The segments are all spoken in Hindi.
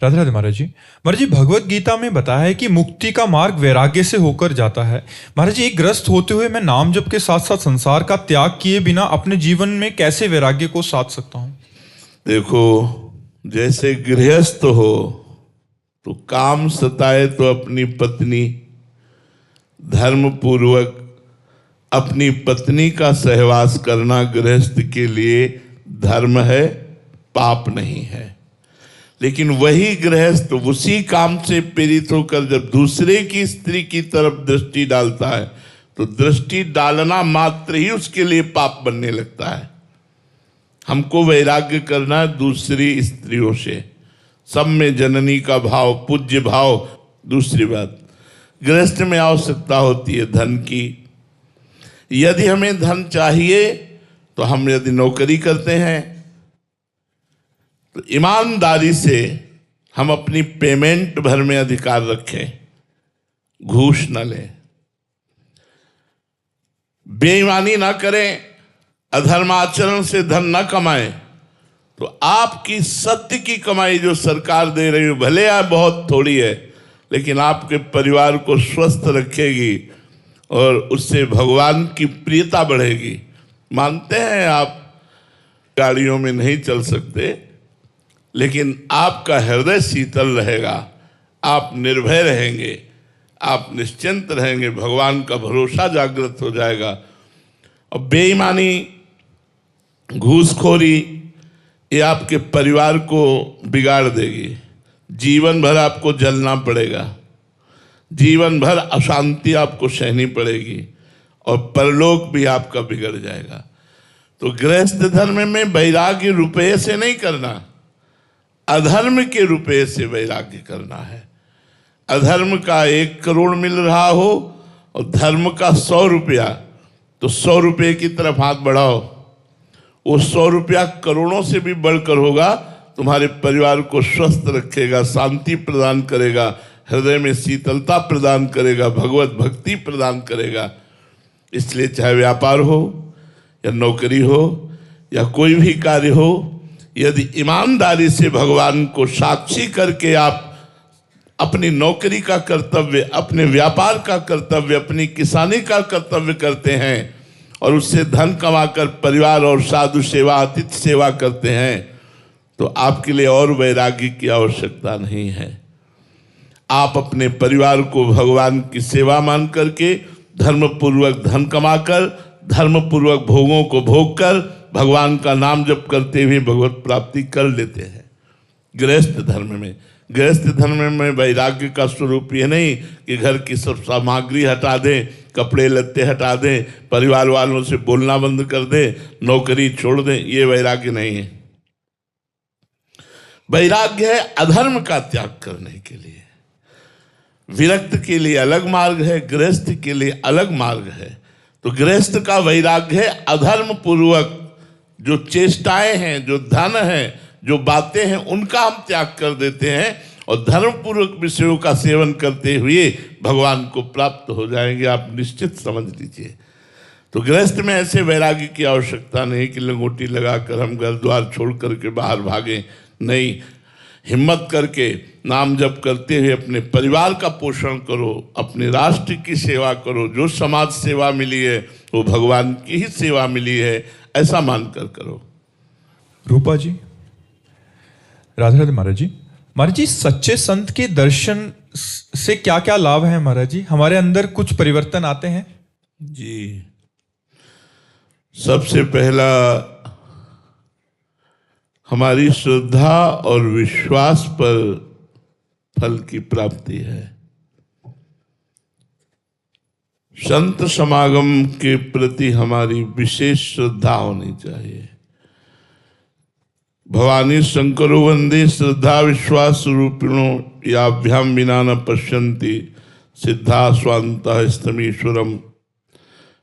राधे राधे महाराज जी। महाराज जी, भगवत गीता में बताया है कि मुक्ति का मार्ग वैराग्य से होकर जाता है। महाराज जी, एक ग्रस्त होते हुए मैं नाम जप के साथ साथ संसार का त्याग किए बिना अपने जीवन में कैसे वैराग्य को साध सकता हूँ? देखो, जैसे गृहस्थ हो तो काम सताए तो अपनी पत्नी, धर्म पूर्वक अपनी पत्नी का सहवास करना गृहस्थ के लिए धर्म है, पाप नहीं है। लेकिन वही गृहस्थ उसी काम से प्रेरित होकर जब दूसरे की स्त्री की तरफ दृष्टि डालता है तो दृष्टि डालना मात्र ही उसके लिए पाप बनने लगता है। हमको वैराग्य करना दूसरी स्त्रियों से, सब में जननी का भाव, पूज्य भाव। दूसरी बात, गृहस्थ में आवश्यकता होती है धन की। यदि हमें धन चाहिए तो हम यदि नौकरी करते हैं तो ईमानदारी से हम अपनी पेमेंट भर में अधिकार रखें, घूस न लें, बेईमानी ना करें, अधर्माचरण से धन न कमाएं। तो आपकी सत्य की कमाई जो सरकार दे रही है, भले आप बहुत थोड़ी है, लेकिन आपके परिवार को स्वस्थ रखेगी और उससे भगवान की प्रियता बढ़ेगी। मानते हैं आप गाड़ियों में नहीं चल सकते, लेकिन आपका हृदय शीतल रहेगा, आप निर्भय रहेंगे, आप निश्चिंत रहेंगे, भगवान का भरोसा जागृत हो जाएगा। और बेईमानी, घूसखोरी ये आपके परिवार को बिगाड़ देगी। जीवन भर आपको जलना पड़ेगा, जीवन भर अशांति आपको सहनी पड़ेगी और परलोक भी आपका बिगड़ जाएगा। तो गृहस्थ धर्म में वैराग्य रुपये से नहीं करना, अधर्म के रुपये से वैराग्य करना है। अधर्म का 1 करोड़ मिल रहा हो और धर्म का 100 रुपया, तो 100 रुपये की तरफ हाथ बढ़ाओ। वो 100 रुपया करोड़ों से भी बढ़कर होगा, तुम्हारे परिवार को स्वस्थ रखेगा, शांति प्रदान करेगा, हृदय में शीतलता प्रदान करेगा, भगवत भक्ति प्रदान करेगा। इसलिए चाहे व्यापार हो या नौकरी हो या कोई भी कार्य हो, यदि ईमानदारी से भगवान को साक्षी करके आप अपनी नौकरी का कर्तव्य, अपने व्यापार का कर्तव्य, अपनी किसानी का कर्तव्य करते हैं और उससे धन कमाकर परिवार और साधु सेवा, अतिथि सेवा करते हैं, तो आपके लिए और वैराग्य की आवश्यकता नहीं है। आप अपने परिवार को भगवान की सेवा मान करके, धर्मपूर्वक धन कमाकर, धर्मपूर्वक भोगों को भोग कर, भगवान का नाम जप करते हुए भगवत प्राप्ति कर लेते हैं। गृहस्थ धर्म में वैराग्य का स्वरूप ये नहीं कि घर की सब सामग्री हटा दें, कपड़े लत्ते हटा दें, परिवार वालों से बोलना बंद कर दें, नौकरी छोड़ दें, ये वैराग्य नहीं है। वैराग्य है अधर्म का त्याग करने के लिए। विरक्त के लिए अलग मार्ग है, गृहस्थ के लिए अलग मार्ग है। तो गृहस्थ का वैराग्य है अधर्म पूर्वक जो चेष्टाएं हैं, जो धन है, जो बातें हैं, उनका हम त्याग कर देते हैं और धर्मपूर्वक विषयों का सेवन करते हुए भगवान को प्राप्त हो जाएंगे। आप निश्चित समझ लीजिए। तो गृहस्थ में ऐसे वैराग्य की आवश्यकता नहीं कि लंगोटी लगाकर हम घर द्वार छोड़ करके बाहर भागें। नहीं, हिम्मत करके नाम जप करते हुए अपने परिवार का पोषण करो, अपने राष्ट्र की सेवा करो। जो समाज सेवा मिली है वो भगवान की ही सेवा मिली है, ऐसा मानकर करो। रूपा जी, राधे राधे महाराज जी। महाराज जी, सच्चे संत के दर्शन से क्या क्या लाभ है महाराज जी? हमारे अंदर कुछ परिवर्तन आते हैं जी? सबसे पहला हमारी श्रद्धा और विश्वास पर फल की प्राप्ति है। संत समागम के प्रति हमारी विशेष श्रद्धा होनी चाहिए। भवानी शंकरो वंदे श्रद्धा विश्वास रूपिणो याभ्याम विना न पश्यन्ति सिद्धा स्वांतः स्तमीश्वरम।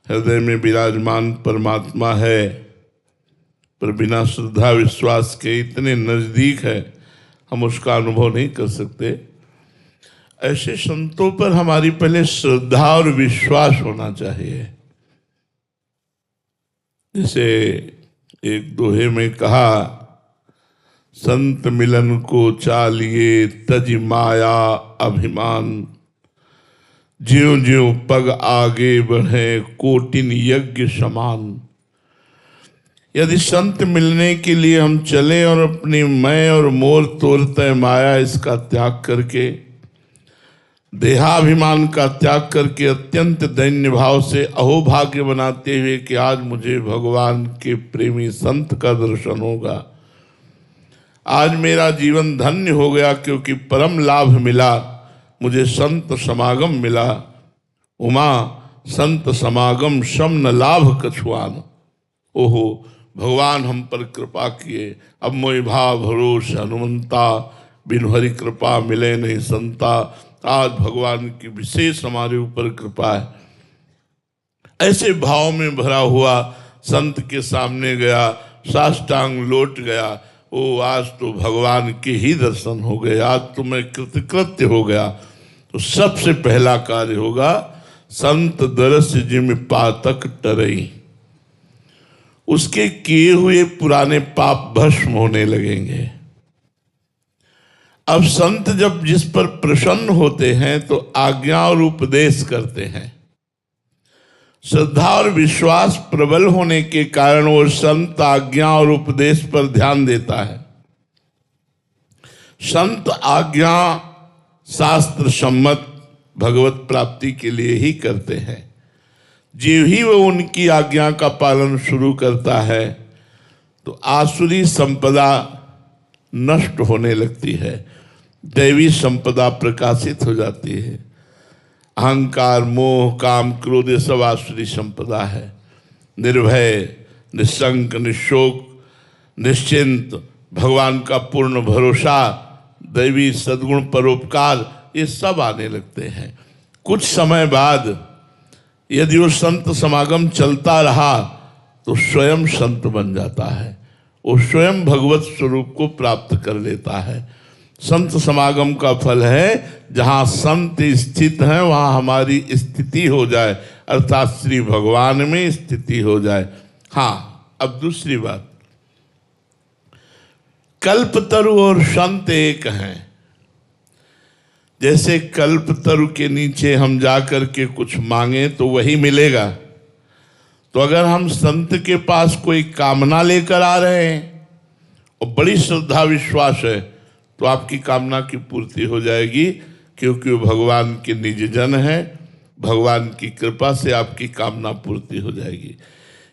हृदय में विराजमान परमात्मा है, पर बिना श्रद्धा विश्वास के इतने नजदीक है, हम उसका अनुभव नहीं कर सकते। ऐसे संतों पर हमारी पहले श्रद्धा और विश्वास होना चाहिए। जैसे एक दोहे में कहा, संत मिलन को चालिए तज माया अभिमान। ज्यों ज्यों पग आगे बढ़े कोटिन यज्ञ समान। यदि संत मिलने के लिए हम चले और अपनी मैं और मोर तोड़ते माया इसका त्याग करके, देहाभिमान का त्याग करके अत्यंत दैन्य भाव से अहोभाग्य बनाते हुए कि आज मुझे भगवान के प्रेमी संत का दर्शन होगा, आज मेरा जीवन धन्य हो गया क्योंकि परम लाभ मिला, मुझे संत समागम मिला। उमा संत समागम शम न लाभ कछुआन। ओहो भगवान हम पर कृपा किए, अब मोहि भाव भरोस हनुमंता, बिनु हरि कृपा मिले नहीं संता। आज भगवान की विशेष हमारे ऊपर कृपा है। ऐसे भाव में भरा हुआ संत के सामने गया, साष्टांग लौट गया। ओ आज तो भगवान के ही दर्शन हो गए, आज तो मैं कृतकृत्य हो गया। तो सबसे पहला कार्य होगा संत दरस जिम पातक टरई। उसके किए हुए पुराने पाप भस्म होने लगेंगे। अब संत जब जिस पर प्रसन्न होते हैं तो आज्ञा और उपदेश करते हैं। श्रद्धा और विश्वास प्रबल होने के कारण वो संत आज्ञा और उपदेश पर ध्यान देता है। संत आज्ञा शास्त्र सम्मत भगवत प्राप्ति के लिए ही करते हैं। जीव ही वो उनकी आज्ञा का पालन शुरू करता है तो आसुरी संपदा नष्ट होने लगती है, दैवी संपदा प्रकाशित हो जाती है। अहंकार मोह काम क्रोध ये सब आसुरी संपदा है। निर्भय निशंक निशोक निश्चिंत भगवान का पूर्ण भरोसा, दैवी सद्गुण परोपकार ये सब आने लगते हैं। कुछ समय बाद यदि वो संत समागम चलता रहा तो स्वयं संत बन जाता है, वो स्वयं भगवत स्वरूप को प्राप्त कर लेता है। संत समागम का फल है जहाँ संत स्थित हैं वहाँ हमारी स्थिति हो जाए, अर्थात श्री भगवान में स्थिति हो जाए। हाँ, अब दूसरी बात, कल्पतरु और संत एक हैं। जैसे कल्पतरु के नीचे हम जाकर के कुछ मांगे तो वही मिलेगा, तो अगर हम संत के पास कोई कामना लेकर आ रहे हैं और बड़ी श्रद्धा विश्वास है तो आपकी कामना की पूर्ति हो जाएगी, क्योंकि वो भगवान के निज जन है। भगवान की कृपा से आपकी कामना पूर्ति हो जाएगी।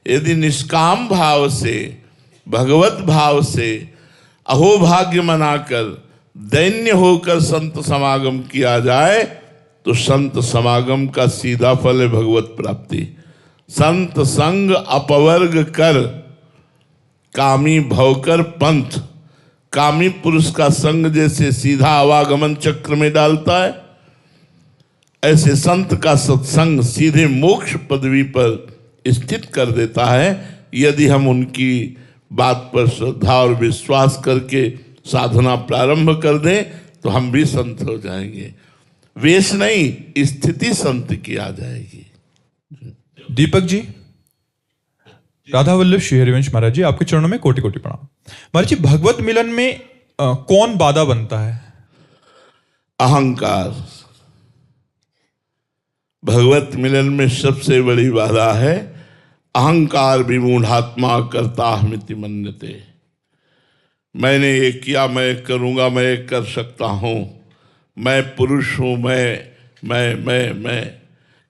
यदि निष्काम भाव से भगवत भाव से अहोभाग्य मनाकर दैन्य होकर संत समागम किया जाए तो संत समागम का सीधा फल है भगवत प्राप्ति। संत संग अपवर्ग कर कामी भवकर पंथ। कामी पुरुष का संग जैसे सीधा आवागमन चक्र में डालता है, ऐसे संत का सत्संग सीधे मोक्ष पदवी पर स्थित कर देता है। यदि हम उनकी बात पर श्रद्धा और विश्वास करके साधना प्रारंभ कर दें तो हम भी संत हो जाएंगे। वेश नहीं, स्थिति संत की आ जाएगी। दीपक जी, राधा वल्लभ श्री हरिवंश महाराज जी, आपके चरणों में कोटि कोटि प्रणाम। महाराज जी, भगवत मिलन में कौन बाधा बनता है? अहंकार। भगवत मिलन में सबसे बड़ी बाधा है अहंकार। विमूढ़ात्मा कर्ताहमिति मन्यते। मैंने ये किया, मैं करूँगा, मैं कर सकता हूँ, मैं पुरुष हूँ, मैं।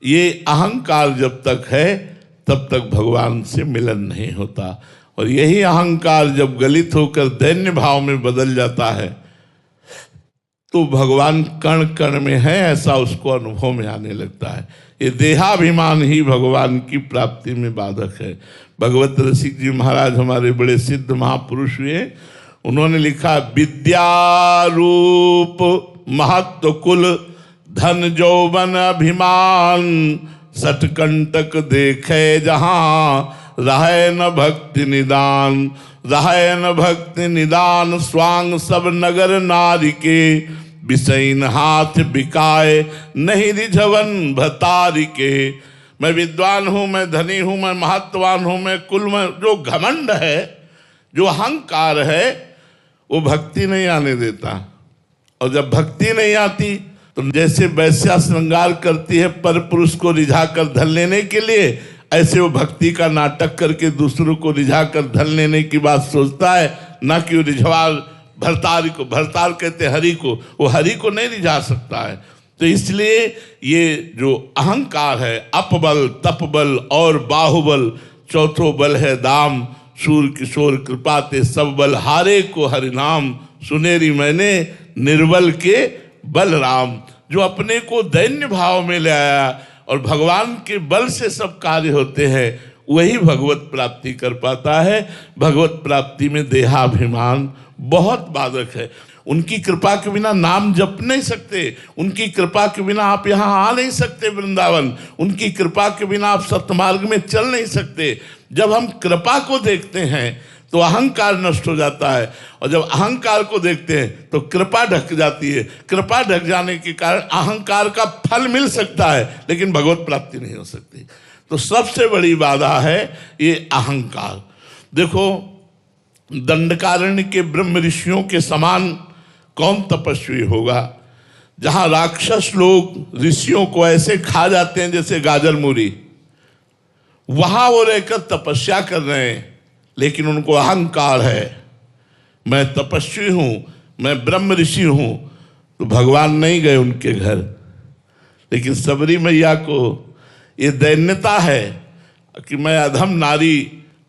ये अहंकार जब तक है तब तक भगवान से मिलन नहीं होता। और यही अहंकार जब गलित होकर दैन्य भाव में बदल जाता है तो भगवान कण कण में है ऐसा उसको अनुभव में आने लगता है। ये देहाभिमान ही भगवान की प्राप्ति में बाधक है। भगवत रसिक जी महाराज हमारे बड़े सिद्ध महापुरुष हुए, उन्होंने लिखा, विद्या रूप महत्व कुल धन जौवन अभिमान, सटकंटक देखे जहां रहे न भक्ति निदान। रहे न भक्ति निदान स्वांग सब नगर नारी के, विषयन हाथ बिकाए नहीं रिझवन भतारी के। मैं विद्वान हूँ, मैं धनी हूँ, मैं महत्वान हूँ, मैं कुल में जो घमंड है, जो अहंकार है, वो भक्ति नहीं आने देता। और जब भक्ति नहीं आती तो जैसे वैश्या श्रृंगार करती है पर पुरुष को रिझाकर धन लेने के लिए, ऐसे वो भक्ति का नाटक करके दूसरों को रिझाकर धन लेने की बात सोचता है, ना कि वो रिझवार भरतार को, भरतार कहते हरि को, वो हरि को नहीं रिझा सकता है। तो इसलिए ये जो अहंकार है, अपबल तपबल और बाहुबल, चौथो बल है दाम, सूर किशोर कृपा ते सब बल, हारे को हरिनाम, सुनेरी मैंने निर्बल के बलराम। जो अपने को दैन्य भाव में ले आया और भगवान के बल से सब कार्य होते हैं, वही भगवत प्राप्ति कर पाता है। भगवत प्राप्ति में देहाभिमान बहुत बाधक है। उनकी कृपा के बिना नाम जप नहीं सकते, उनकी कृपा के बिना आप यहाँ आ नहीं सकते वृंदावन, उनकी कृपा के बिना आप सत्यमार्ग में चल नहीं सकते। जब हम कृपा को देखते हैं तो अहंकार नष्ट हो जाता है, और जब अहंकार को देखते हैं तो कृपा ढक जाती है। कृपा ढक जाने के कारण अहंकार का फल मिल सकता है, लेकिन भगवत प्राप्ति नहीं हो सकती। तो सबसे बड़ी बाधा है ये अहंकार। देखो, दंडकारण्य के ब्रह्म ऋषियों के समान कौन तपस्वी होगा? जहां राक्षस लोग ऋषियों को ऐसे खा जाते हैं जैसे गाजर मूरी, वहां वो रहकर तपस्या कर रहे हैं, लेकिन उनको अहंकार है, मैं तपस्वी हूं, मैं ब्रह्म ऋषि हूं। तो भगवान नहीं गए उनके घर। लेकिन सबरी मैया को ये दैन्यता है कि मैं अधम नारी,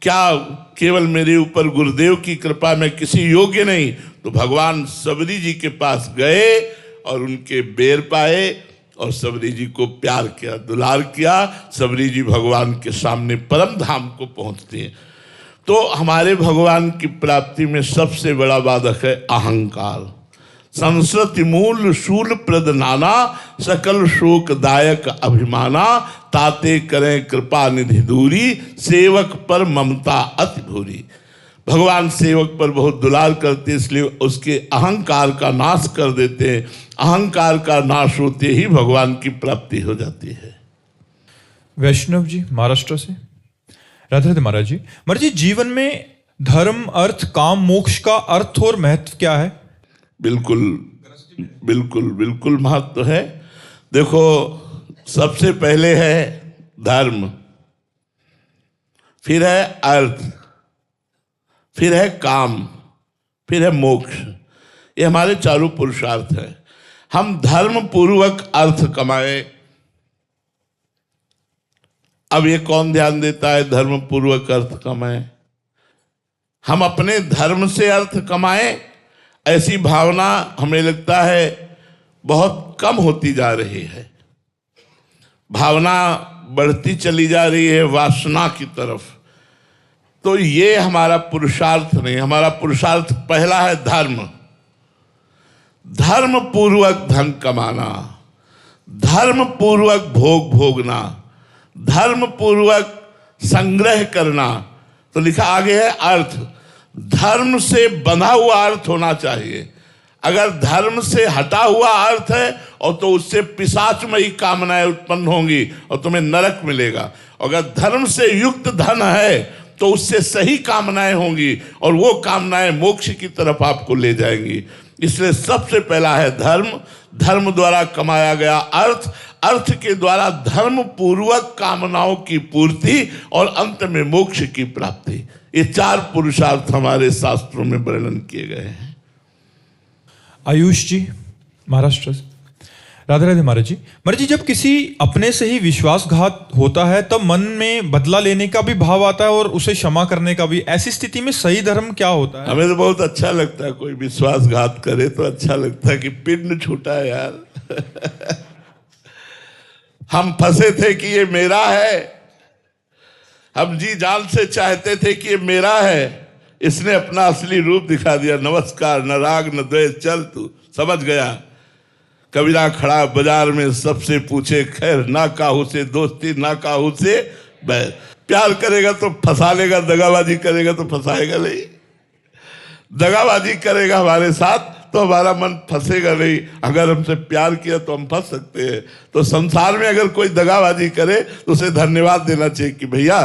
क्या केवल मेरे ऊपर गुरुदेव की कृपा, मैं किसी योग्य नहीं। तो भगवान सबरी जी के पास गए और उनके बेर पाए और सबरी जी को प्यार किया, दुलार किया। सबरी जी भगवान के सामने परम धाम को पहुंचती हैं। तो हमारे भगवान की प्राप्ति में सबसे बड़ा बाधक है अहंकार। संस्कृति मूल शूल प्रद नाना, सकल शोक दायक अभिमाना, ताते करें कृपा निधि दूरी, सेवक पर ममता अति भूरी। भगवान सेवक पर बहुत दुलार करते, इसलिए उसके अहंकार का नाश कर देते हैं। अहंकार का नाश होते ही भगवान की प्राप्ति हो जाती है। वैष्णव जी महाराष्ट्र से, राधे राधे महाराज जी। महाराज जी, जीवन में धर्म, अर्थ, काम, मोक्ष का अर्थ और महत्व क्या है? बिल्कुल बिल्कुल बिल्कुल महत्व है। देखो, सबसे पहले है धर्म, फिर है अर्थ, फिर है काम, फिर है मोक्ष। ये हमारे चारों पुरुषार्थ है। हम धर्म पूर्वक अर्थ कमाए। अब ये कौन ध्यान देता है धर्म पूर्वक अर्थ कमाए? हम अपने धर्म से अर्थ कमाए, ऐसी भावना हमें लगता है बहुत कम होती जा रही है। भावना बढ़ती चली जा रही है वासना की तरफ। तो ये हमारा पुरुषार्थ नहीं। हमारा पुरुषार्थ पहला है धर्म। धर्म पूर्वक धन कमाना, धर्म पूर्वक भोग भोगना, धर्म पूर्वक संग्रह करना। तो लिखा आगे है अर्थ। धर्म से बंधा हुआ अर्थ होना चाहिए। अगर धर्म से हटा हुआ अर्थ है और तो उससे पिशाचमयी कामनाएं उत्पन्न होंगी और तुम्हें नरक मिलेगा। अगर धर्म से युक्त धन है तो उससे सही कामनाएं होंगी और वो कामनाएं मोक्ष की तरफ आपको ले जाएंगी। इसलिए सबसे पहला है धर्म। धर्म द्वारा कमाया गया अर्थ, अर्थ के द्वारा धर्म पूर्वक कामनाओं की पूर्ति और अंत में मोक्ष की प्राप्ति। ये चार पुरुषार्थ हमारे शास्त्रों में वर्णन किए गए हैं। आयुष जी महाराष्ट्र से, राधे राधे महाराज जी। महाराज जी, जब किसी अपने से ही विश्वासघात होता है तब मन में बदला लेने का भी भाव आता है और उसे क्षमा करने का भी। ऐसी स्थिति में सही धर्म क्या होता है? हमें तो बहुत अच्छा लगता है, कोई विश्वासघात करे तो अच्छा लगता है कि पिंड छूटा है यार। हम फंसे थे कि ये मेरा है, हम जी जान से चाहते थे कि ये मेरा है, इसने अपना असली रूप दिखा दिया। नमस्कार, न राग न द्वेष, चल तू समझ गया। कबीरा खड़ा बाजार में, सबसे पूछे खैर, ना काहू से दोस्ती ना काहू से बैर। प्यार करेगा तो फंसा लेगा, दगाबाजी करेगा तो फंसाएगा नहीं। दगाबाजी करेगा हमारे साथ तो हमारा मन फंसेगा नहीं। अगर हमसे प्यार किया तो हम फंस सकते हैं। तो संसार में अगर कोई दगाबाजी करे तो उसे धन्यवाद देना चाहिए कि भैया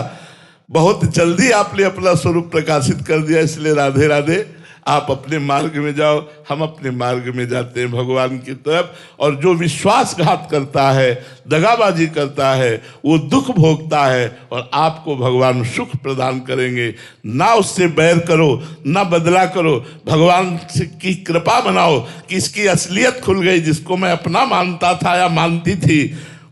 बहुत जल्दी आपने अपना स्वरूप प्रकाशित कर दिया, इसलिए राधे राधे। आप अपने मार्ग में जाओ, हम अपने मार्ग में जाते हैं भगवान की तरफ। और जो विश्वासघात करता है, दगाबाजी करता है, वो दुख भोगता है और आपको भगवान सुख प्रदान करेंगे। ना उससे बैर करो, ना बदला करो, भगवान की कृपा बनाओ कि इसकी असलियत खुल गई। जिसको मैं अपना मानता था या मानती थी,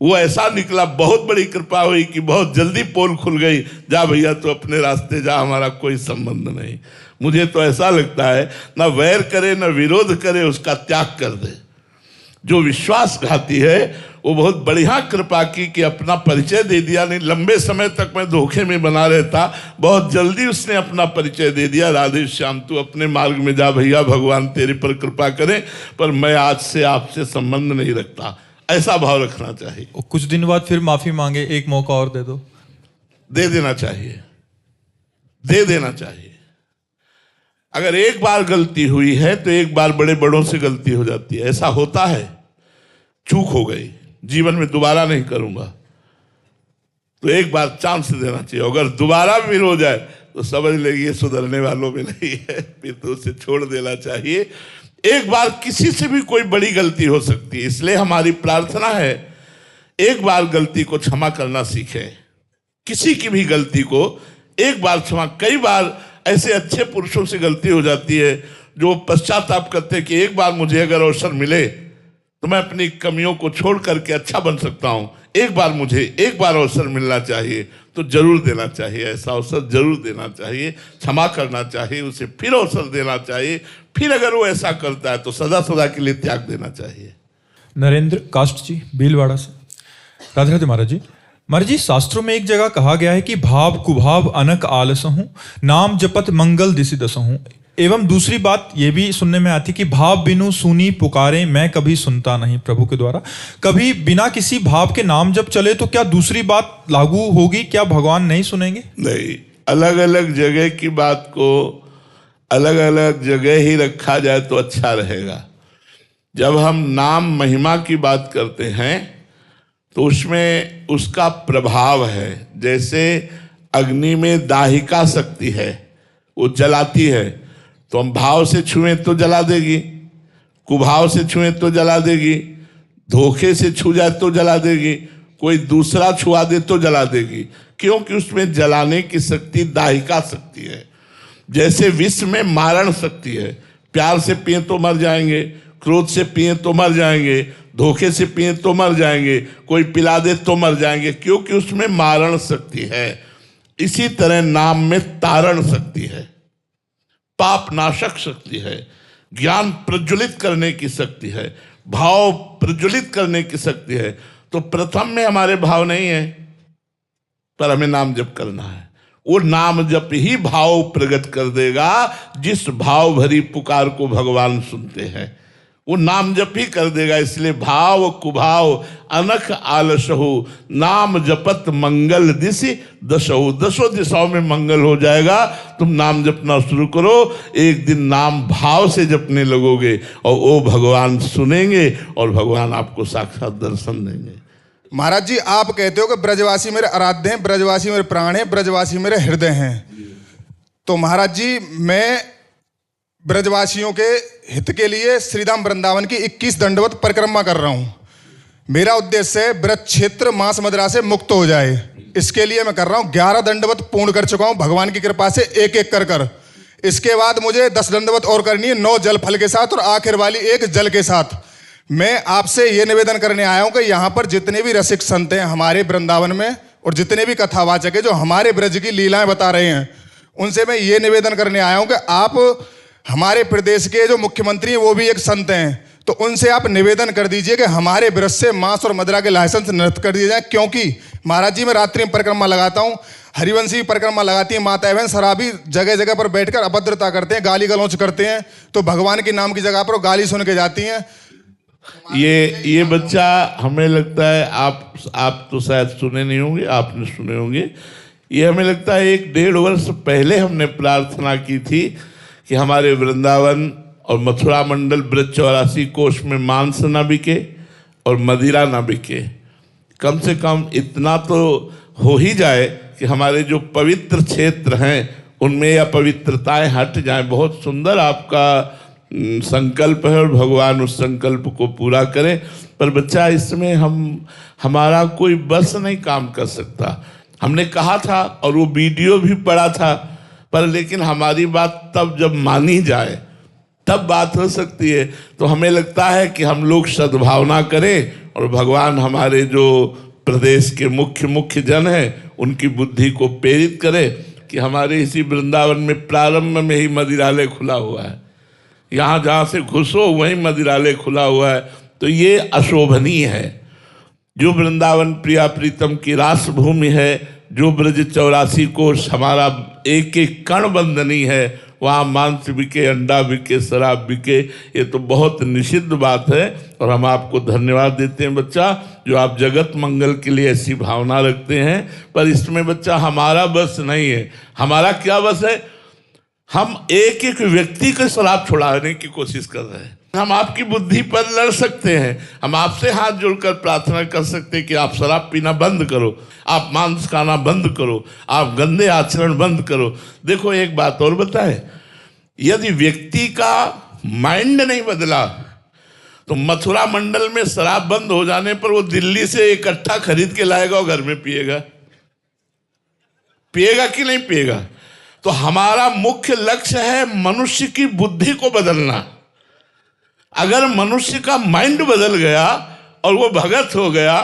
वो ऐसा निकला, बहुत बड़ी कृपा हुई कि बहुत जल्दी पोल खुल गई। जा भैया तो अपने रास्ते जा, हमारा कोई संबंध नहीं। मुझे तो ऐसा लगता है ना वैर करे ना विरोध करे, उसका त्याग कर दे। जो विश्वासघाती है वो बहुत बढ़िया कृपा की कि अपना परिचय दे दिया। नहीं, लंबे समय तक मैं धोखे में बना रहता, बहुत जल्दी उसने अपना परिचय दे दिया। राधे श्याम, तू अपने मार्ग में जा भैया, भगवान तेरे पर कृपा करे, पर मैं आज से आपसे संबंध नहीं रखता। ऐसा भाव रखना चाहिए। और कुछ दिन बाद फिर माफी मांगे, एक मौका और दे दो। दे देना चाहिए, दे देना चाहिए। अगर एक बार गलती हुई है तो एक बार बड़े बड़ों से गलती हो जाती है। ऐसा होता है, चूक हो गई, जीवन में दोबारा नहीं करूंगा, तो एक बार चांस देना चाहिए। अगर दोबारा भी हो जाए तो समझ लेंगे सुधरने वालों में नहीं है, फिर तो उसे छोड़ देना चाहिए। एक बार किसी से भी कोई बड़ी गलती हो सकती है, इसलिए हमारी प्रार्थना है एक बार गलती को क्षमा करना सीखें। किसी की भी गलती को एक बार क्षमा। कई बार ऐसे अच्छे पुरुषों से गलती हो जाती है जो पश्चाताप करते हैं कि एक बार मुझे अगर अवसर मिले तो मैं अपनी कमियों को छोड़ करके अच्छा बन सकता हूं। एक बार मुझे एक बार अवसर मिलना चाहिए, तो जरूर देना चाहिए। ऐसा अवसर जरूर देना चाहिए, क्षमा करना चाहिए, उसे फिर अवसर देना चाहिए। फिर अगर वो ऐसा करता है तो सदा सदा के लिए त्याग देना चाहिए। नरेंद्र कास्ट जी, भीलवाड़ा से। राधे राधे महाराज जी। महाराज जी, शास्त्रों में एक जगह कहा गया है कि भाव कुभाव अनक आलसहूं, नाम जपत मंगल दिसि दसहूं। एवं दूसरी बात ये भी सुनने में आती कि भाव बिनु सुनी पुकारे मैं कभी सुनता नहीं। प्रभु के द्वारा कभी बिना किसी भाव के नाम जब चले तो क्या दूसरी बात लागू होगी? क्या भगवान नहीं सुनेंगे? नहीं, अलग अलग जगह की बात को अलग अलग जगह ही रखा जाए तो अच्छा रहेगा। जब हम नाम महिमा की बात करते हैं तो उसमें उसका प्रभाव है। जैसे अग्नि में दाहिका शक्ति है, वो जलाती है, तो हम भाव से छुएं तो जला देगी, कुभाव से छुएं तो जला देगी, धोखे से छू जाए तो जला देगी, कोई दूसरा छुआ दे तो जला देगी, क्योंकि उसमें जलाने की शक्ति दाहिका शक्ति है। जैसे विष में मारण शक्ति है, प्यार से पिए तो मर जाएंगे, क्रोध से पिए तो मर जाएंगे, धोखे से पिए तो मर जाएंगे, कोई पिला दे तो मर जाएंगे, क्योंकि उसमें मारण शक्ति है। इसी तरह नाम में तारण शक्ति है, पाप नाशक शक्ति है, ज्ञान प्रज्वलित करने की शक्ति है, भाव प्रज्वलित करने की शक्ति है। तो प्रथम में हमारे भाव नहीं है, पर हमें नाम जप करना है। वो नाम जप ही भाव प्रकट कर देगा। जिस भाव भरी पुकार को भगवान सुनते हैं वो नाम जप ही कर देगा। इसलिए भाव कुभाव अनख आलसहु, नाम जपत मंगल दिशि दशहु। दसों दिशाओं में मंगल हो जाएगा। तुम नाम जपना शुरू करो, एक दिन नाम भाव से जपने लगोगे और वो भगवान सुनेंगे और भगवान आपको साक्षात दर्शन देंगे। महाराज जी, आप कहते हो कि ब्रजवासी मेरे आराध्य हैं, ब्रजवासी मेरे प्राण हैं, ब्रजवासी मेरे हृदय हैं। तो महाराज जी, मैं ब्रजवासियों के हित के लिए श्रीधाम वृंदावन की 21 दंडवत परिक्रमा कर रहा हूँ। मेरा उद्देश्य है ब्रज क्षेत्र मांस मदिरा से मुक्त हो जाए। इसके लिए मैं कर रहा हूँ 11 दंडवत पूर्ण कर चुका हूँ भगवान की कृपा से, एक एक कर। इसके बाद मुझे 10 दंडवत और करनी है, 9 जल फल के साथ और आखिर वाली 1 जल के साथ। मैं आपसे ये निवेदन करने आया हूँ कि यहाँ पर जितने भी रसिक संत हैं हमारे वृंदावन में और जितने भी कथावाचक है जो हमारे ब्रज की लीलाएं बता रहे हैं, उनसे मैं ये निवेदन करने आया हूँ कि आप हमारे प्रदेश के जो मुख्यमंत्री हैं वो भी एक संत हैं, तो उनसे आप निवेदन कर दीजिए कि हमारे ब्रज से मांस और मदिरा के लाइसेंस निरस्त कर दिए जाए। क्योंकि महाराज जी, मैं रात्रि में परिक्रमा लगाता हूँ, हरिवंशी परिक्रमा लगाती है माता बहन, शराबी जगह जगह पर बैठकर अभद्रता करते हैं, गाली गलौच करते हैं, तो भगवान के नाम की जगह पर गाली सुन के जाती हैं। ये बच्चा, हमें लगता है आप तो शायद सुने नहीं होंगे, आपने सुने होंगे। ये हमें लगता है 1-1.5 वर्ष पहले हमने प्रार्थना की थी कि हमारे वृंदावन और मथुरा मंडल ब्रज 84 कोष में मांस ना बिके और मदिरा ना बिके। कम से कम इतना तो हो ही जाए कि हमारे जो पवित्र क्षेत्र हैं उनमें अपवित्रताएं हट जाएं। बहुत सुंदर आपका संकल्प है और भगवान उस संकल्प को पूरा करें। पर बच्चा, इसमें हमारा कोई बस नहीं काम कर सकता। हमने कहा था और वो वीडियो भी पड़ा था, पर लेकिन हमारी बात तब जब मानी जाए तब बात हो सकती है। तो हमें लगता है कि हम लोग सद्भावना करें और भगवान हमारे जो प्रदेश के मुख्य जन हैं उनकी बुद्धि को प्रेरित करें कि हमारे इसी वृंदावन में प्रारंभ में ही मदिरालय खुला हुआ है। यहाँ जहाँ से घुसो वहीं मदिरालय खुला हुआ है। तो ये अशोभनीय है। जो वृंदावन प्रिया प्रीतम की रास भूमि है, जो ब्रज 84 कोष हमारा एक एक कण बंदनी है, वहाँ मांस बिके, अंडा बिके, शराब बिके, ये तो बहुत निषिद्ध बात है। और हम आपको धन्यवाद देते हैं बच्चा, जो आप जगत मंगल के लिए ऐसी भावना रखते हैं। पर इसमें बच्चा हमारा बस नहीं है। हमारा क्या बस है? हम एक एक व्यक्ति को शराब छुड़ाने की कोशिश कर रहे हैं। हम आपकी बुद्धि पर लड़ सकते हैं, हम आपसे हाथ जोड़कर प्रार्थना कर सकते हैं कि आप शराब पीना बंद करो, आप मांस खाना बंद करो, आप गंदे आचरण बंद करो। देखो एक बात और बताएं, यदि व्यक्ति का माइंड नहीं बदला तो मथुरा मंडल में शराब बंद हो जाने पर वो दिल्ली से इकट्ठा खरीद के लाएगा और घर में पिएगा। पिएगा कि नहीं पिएगा? तो हमारा मुख्य लक्ष्य है मनुष्य की बुद्धि को बदलना। अगर मनुष्य का माइंड बदल गया और वो भगत हो गया,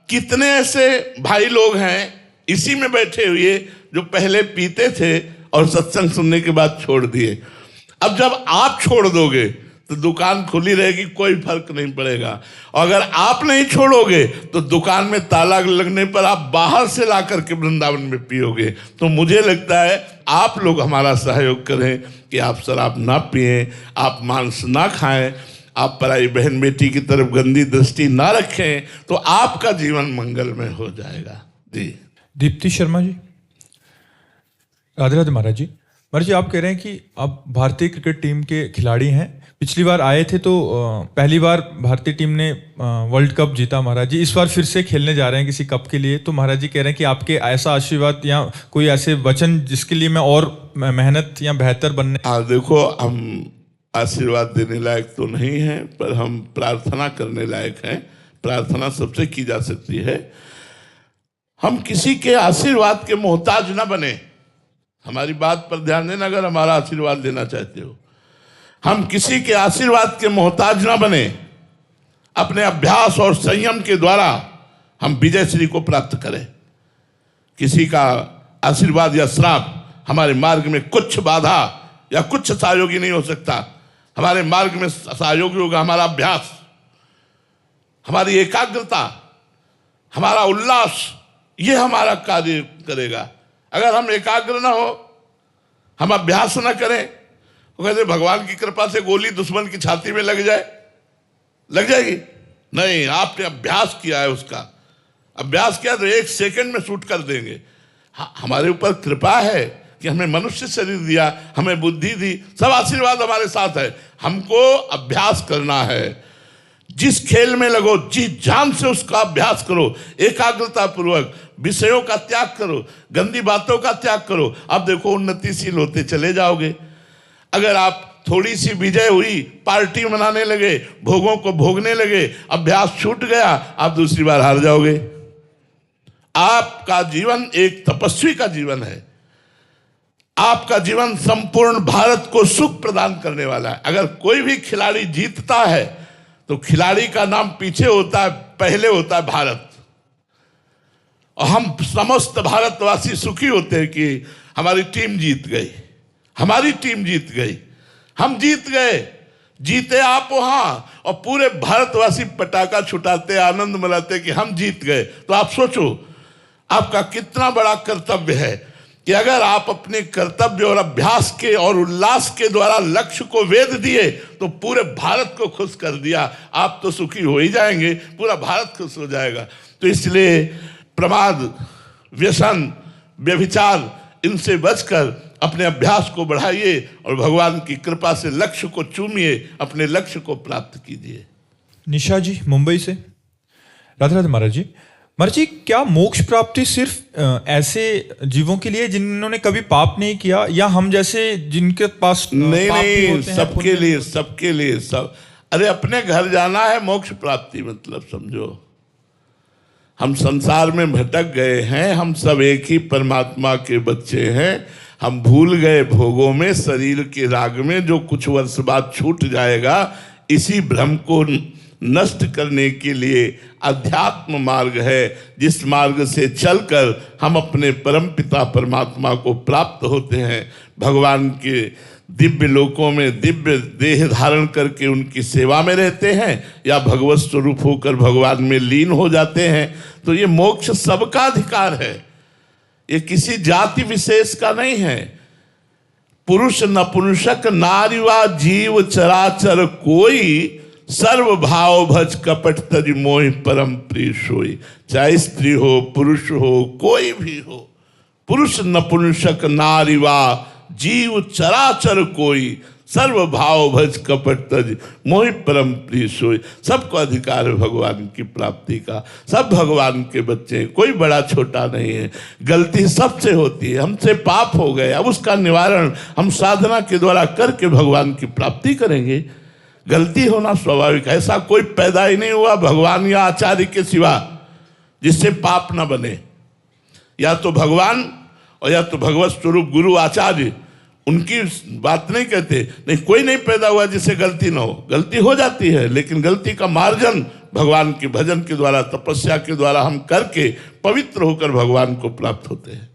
कितने ऐसे भाई लोग हैं इसी में बैठे हुए जो पहले पीते थे और सत्संग सुनने के बाद छोड़ दिए। अब जब आप छोड़ दोगे तो दुकान खुली रहेगी, कोई फर्क नहीं पड़ेगा। और अगर आप नहीं छोड़ोगे तो दुकान में ताला लगने पर आप बाहर से ला करके वृंदावन में पियोगे। तो मुझे लगता है आप लोग हमारा सहयोग करें कि आप शराब ना पिएं, आप मांस ना खाएं, आप पराई बहन बेटी की तरफ गंदी दृष्टि ना रखें, तो आपका जीवन मंगलमय हो जाएगा। जी दीप्ति शर्मा जी। राधे राधे महाराज जी। महाराज जी, आप कह रहे हैं कि आप भारतीय क्रिकेट टीम के खिलाड़ी हैं। पिछली बार आए थे तो पहली बार भारतीय टीम ने वर्ल्ड कप जीता महाराज जी। इस बार फिर से खेलने जा रहे हैं किसी कप के लिए। तो महाराज जी कह रहे हैं कि आपके ऐसा आशीर्वाद या कोई ऐसे वचन जिसके लिए मैं और मेहनत या बेहतर बनने। देखो, हम आशीर्वाद देने लायक तो नहीं है, पर हम प्रार्थना करने लायक हैं। प्रार्थना सबसे की जा सकती है। हम किसी के आशीर्वाद के मोहताज ना बने। हमारी बात पर ध्यान देना, अगर हमारा आशीर्वाद लेना चाहते हो। हम किसी के आशीर्वाद के मोहताज ना बने। अपने अभ्यास और संयम के द्वारा हम विजय श्री को प्राप्त करें। किसी का आशीर्वाद या श्राप हमारे मार्ग में कुछ बाधा या कुछ सहयोगी नहीं हो सकता। हमारे मार्ग में सहयोगी होगा हमारा अभ्यास, हमारी एकाग्रता, हमारा उल्लास। ये हमारा कार्य करेगा। अगर हम एकाग्र ना हो, हम अभ्यास ना करें, तो कहते भगवान की कृपा से गोली दुश्मन की छाती में लग जाएगी? नहीं, आपने अभ्यास किया है। उसका अभ्यास किया तो 1 सेकंड में शूट कर देंगे। हमारे ऊपर कृपा है कि हमें मनुष्य शरीर दिया, हमें बुद्धि दी, सब आशीर्वाद हमारे साथ है। हमको अभ्यास करना है। जिस खेल में लगो, जिस जान से उसका अभ्यास करो, एकाग्रता पूर्वक। विषयों का त्याग करो, गंदी बातों का त्याग करो। अब देखो, उन्नतिशील होते चले जाओगे। अगर आप थोड़ी सी विजय हुई, पार्टी मनाने लगे, भोगों को भोगने लगे, अभ्यास छूट गया, आप दूसरी बार हार जाओगे। आपका जीवन एक तपस्वी का जीवन है। आपका जीवन संपूर्ण भारत को सुख प्रदान करने वाला है। अगर कोई भी खिलाड़ी जीतता है तो खिलाड़ी का नाम पीछे होता है, पहले होता है भारत। और हम समस्त भारतवासी सुखी होते हैं कि हमारी टीम जीत गई, हमारी टीम जीत गई, हम जीत गए। जीते आप वहां और पूरे भारतवासी पटाखा छुटाते, आनंद मनाते कि हम जीत गए। तो आप सोचो, आपका कितना बड़ा कर्तव्य है कि अगर आप अपने कर्तव्य और अभ्यास के और उल्लास के द्वारा लक्ष्य को वेध दिए तो पूरे भारत को खुश कर दिया। आप तो सुखी हो ही जाएंगे, पूरा भारत खुश हो जाएगा। तो इसलिए प्रमाद, व्यसन, व्यभिचार, इनसे बचकर अपने अभ्यास को बढ़ाइए और भगवान की कृपा से लक्ष्य को चूमिए, अपने लक्ष्य को प्राप्त कीजिए। निशा जी मुंबई से। राधे राधे महाराज जी। महाराज जी, क्या मोक्ष प्राप्ति सिर्फ ऐसे जीवों के लिए जिन्होंने कभी पाप नहीं किया, या हम जैसे जिनके पास नहीं पाप भी नहीं, होते हैं, सबके लिए, सबके लिए, सब। अरे अपने घर जाना है मोक्ष प्राप्ति मतलब समझो। हम संसार में भटक गए हैं, हम सब एक ही परमात्मा के बच्चे हैं। हम भूल गए भोगों में, शरीर के राग में, जो कुछ वर्ष बाद छूट जाएगा। इसी भ्रम को नष्ट करने के लिए अध्यात्म मार्ग है, जिस मार्ग से चलकर हम अपने परम पिता परमात्मा को प्राप्त होते हैं। भगवान के दिव्य लोकों में दिव्य देह धारण करके उनकी सेवा में रहते हैं, या भगवत स्वरूप होकर भगवान में लीन हो जाते हैं। तो ये मोक्ष सबका अधिकार है, ये किसी जाति विशेष का नहीं है। पुरुष नपुंसक नारी वा जीव चराचर कोई, सर्व भाव भज कपट तज मोहि परम प्रिय सोई। चाहे स्त्री हो पुरुष हो कोई भी हो, पुरुष नपुंसक नारी वा जीव चराचर कोई, सर्व भाव भज कपट तज मोहि परम प्रिय सोई। सबको अधिकार है भगवान की प्राप्ति का। सब भगवान के बच्चे हैं, कोई बड़ा छोटा नहीं है। गलती सबसे होती है, हमसे पाप हो गए, अब उसका निवारण हम साधना के द्वारा करके भगवान की प्राप्ति करेंगे। गलती होना स्वाभाविक है, ऐसा कोई पैदा ही नहीं हुआ भगवान या आचार्य के सिवा जिससे पाप न बने। या तो भगवान और या तो भगवत स्वरूप गुरु आचार्य, उनकी बात नहीं कहते। नहीं, कोई नहीं पैदा हुआ जिससे गलती ना हो। गलती हो जाती है, लेकिन गलती का मार्जन भगवान के भजन के द्वारा, तपस्या के द्वारा हम करके पवित्र होकर भगवान को प्राप्त होते हैं।